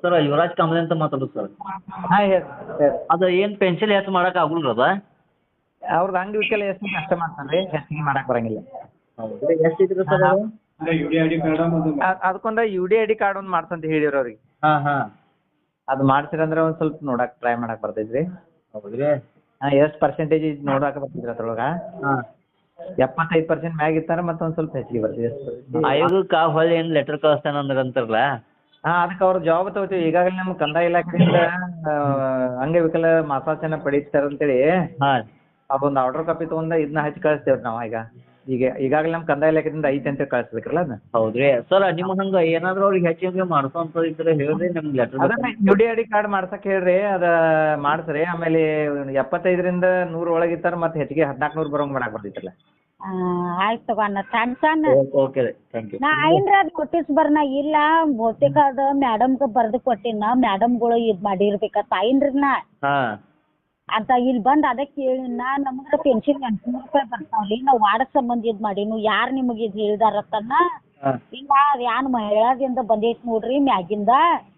Sir Yuvraj Kamble ಅಂತ ಮಾತಾಡೋದು sir. ಹಾಂ ಹೇಳಿ ಹೇಳಿ. ಅದು ಏನು ಪೆನ್ಷನ್ ಹೆಚ್ಚು ಮಾಡಕ್ಕೆ ಆಗುಲ್ಲ ಅದ? ಅವ್ರದ್ದು ಅಂಗವಿಕಲ ಎಷ್ಟು ಕಷ್ಟ ಮಾಡ್ತಾನೆ ರೀ, ಹೆಚ್ಚಿಗೆ ಮಾಡಕ್ಕೆ ಬರಂಗಿಲ್ಲ. ಹೌದು ಎಷ್ಟು ಇದ್ರಿ ಸರ್ ಅದು? ಅದಕ್ಕೊಂದು you D I D card ಒಂದು ಮಾಡ್ಸಂತ ಹೇಳಿವ್ರಿ ಅವ್ರಿಗೆ. ಹಾಂ ಹಾಂ. ಅದು ಮಾಡ್ಸಿರಂದ್ರೆ ಒಂದು ಸ್ವಲ್ಪ ನೋಡಕ್ಕೆ ಟ್ರೈ ಮಾಡಕ್ಕೆ ಬರ್ತೈತೆ ರೀ. ಹೌದು ರೀ. ಹಾಂ ಎಷ್ಟು ಪರ್ಸೆಂಟೇಜ್ ನೋಡಕ್ಕೆ ಬರ್ತಿದ್ರಿ ಅದ್ರೊಳಗೆ. ಹಾಂ 75% ಮ್ಯಾಗ ಇತ್ತಾರೆ ಮತ್ತೊಂದು ಸ್ವಲ್ಪ ಹೆಚ್ಚಿಗೆ ಬರ್ತದೆ. ಆಯೋಗಕ್ಕೆ ಹೊಳ್ಳಿ ಏನು ಲೆಟರ್ ಕಳಿಸ್ತಾನೆ ಅಂತಾರಲ್ಲ? ಹಾಂ ಅದಕ್ಕೆ ಅವ್ರು ಜವಾಬ್ ತಗೋತೀವಿ. ಈಗಾಗಲೇ ನಮ್ಮ ಕಂದಾಯ ಇಲಾಖೆಯಿಂದ ಅಂಗವಿಕಲ ಮಾಸಾಸನ ಪಡೀತಾರೆ ಅಂತೇಳಿ ಹಾಂ ಅದೊಂದು ಆರ್ಡರ್ ಕಾಪಿ ತೊಗೊಂಡು ಇದನ್ನ ಹಚ್ಚಿ ಕಳಿಸ್ತೇವೆ ನಾವು. ಈಗಾಗಲೇ ನಮ್ಮ ಕಂದಾಯ ಇಲಾಖೆಯಿಂದ ಐತೆ ಅಂತ ಕಳಿಸ್ಬೇಕಲ್ಲ ಅದನ್ನ. ಹೌದು ರೀ ಸರ್. ನಿಮ್ಮ ಹಂಗೆ ಏನಾದರೂ ಅವ್ರಿಗೆ ಹೆಚ್ಚಿಗೆ ಮಾಡಿಸೋಂಥದ್ದು ಇದ್ರೆ ಹೇಳ್ರಿ, ನಮ್ಗೆ ಲೆಟರ್. ಅದನ್ನ U D I D card ಮಾಡ್ಸಕ್ಕೆ ಹೇಳ್ರಿ, ಅದು ಮಾಡಿಸ್ರಿ. ಆಮೇಲೆ 75ರಿಂದ 100 ಒಳಗಿತ್ತಾರೆ ಮತ್ತೆ ಹೆಚ್ಚಿಗೆ 1400 ಬರೋಂಗೆ ಮಾಡಕ್ಕೆ ಬರ್ತೈತಲ್ಲ. ಆಯ್ತು ತಗೋಣ ಸಣ್ಣ ಓಕೆ ರೀ, ಥ್ಯಾಂಕ್ ಯು. ನಾ ಐನ್ರ ಅದು ನೋಟಿಸ್ ಬರ್ನ ಇಲ್ಲ ಬಹುತೇಕ ಅದು ಮೇಡಮ್ಗೆ ಬರ್ದು ಕೊಟ್ಟಿನ ಮೇಡಮ್ಗಳು ಇದು ಮಾಡಿರ್ಬೇಕತ್ತ ಐನ್ರಿ ನಾ ಹಾಂ ಅಂತ ಇಲ್ಲಿ ಬಂದು ಅದಕ್ಕೆ ಹೇಳಿನ ನಮ್ಗೆ ಪೆನ್ಷನ್ 800 ರೂಪಾಯಿ ಬರ್ತಾವ್ರಿ. ನಾವು ವಾರ್ಡ್ ಸಂಬಂಧ ಇದು ಮಾಡೀನು ಯಾರು ನಿಮಗೆ ಇದು ಹೇಳಿದಾರತ್ತನ್ನ ಹಾಂ ಇಲ್ಲ ಅದು ಏನು ಮಹಿಳಾದಿಂದ ಬಂದೈತಿ ನೋಡ್ರಿ ಮ್ಯಾಗಿಂದ.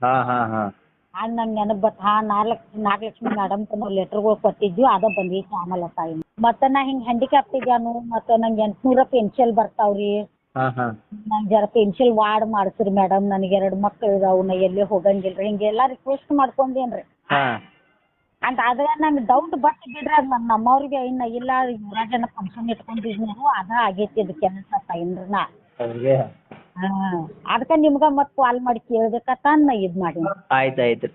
ಹಾಂ ಹಾಂ ಹಾಂ ಅದು ನಂಗೆ ನೆನಪು ಬತ್ತು. ಹಾಂ 4 ಲಕ್ಷ್ಮಿ ಮೇಡಮ್ ನಾವು ಲೆಟ್ರ್ಗಳು ಕೊಟ್ಟಿದ್ವಿ ಅದ ಬಂದೈತಿ ಆಮೇಲೆ ತಾಯಿ. ಮತ್ತು ನಾ ಹಿಂಗೆ ಹ್ಯಾಂಡಿಕ್ಯಾಪ್ ಇದ್ಯಾನು ಮತ್ತು ನಂಗೆ 800 ಪೆನ್ಷನ್ ಬರ್ತಾವ್ರಿ. ಹಾಂ ಹಾಂ ನಂಗೆ ಜರ ಪೆನ್ಷನ್ ವಾರ್ಡ್ ಮಾಡಿಸ್ರಿ ಮೇಡಮ್, ನನಗೆ 2 ಮಕ್ಳು ಇದಾವು, ನಾ ಎಲ್ಲೇ ಹೋಗಂಗಿಲ್ಲ ರೀ ಹಿಂಗೆಲ್ಲ ರಿಕ್ವೆಸ್ಟ್ ಮಾಡ್ಕೊಂಡೇನು ರೀ ಹಾಂ ಅಂತ. ಅದ್ರ ನಂಗೆ ಡೌಟ್ ಬಟ್ ಬಿಡ್ರಿ ಅದು ನಮ್ಮವ್ರಿಗೆ ಇನ್ನು ಇಲ್ಲ ಯುವರಾಜನ ಫಂಕ್ಷನ್ ಇಟ್ಕೊಂಡಿದ್ನು ಅದ ಆಗೈತಿ ಅದು ಕೆಲಸ ತಾಯಿನ್ರಿ ನಾ. ಅವ್ರಿಗೆ ಹಾಂ ಅದಕ್ಕೆ ನಿಮ್ಗೆ ಮತ್ತೆ ಕಾಲ್ ಮಾಡಿ ಕೇಳ್ಬೇಕತ್ತ ನಾ ಇದು ಮಾಡೀನಿ. ಆಯ್ತು ಆಯ್ತು.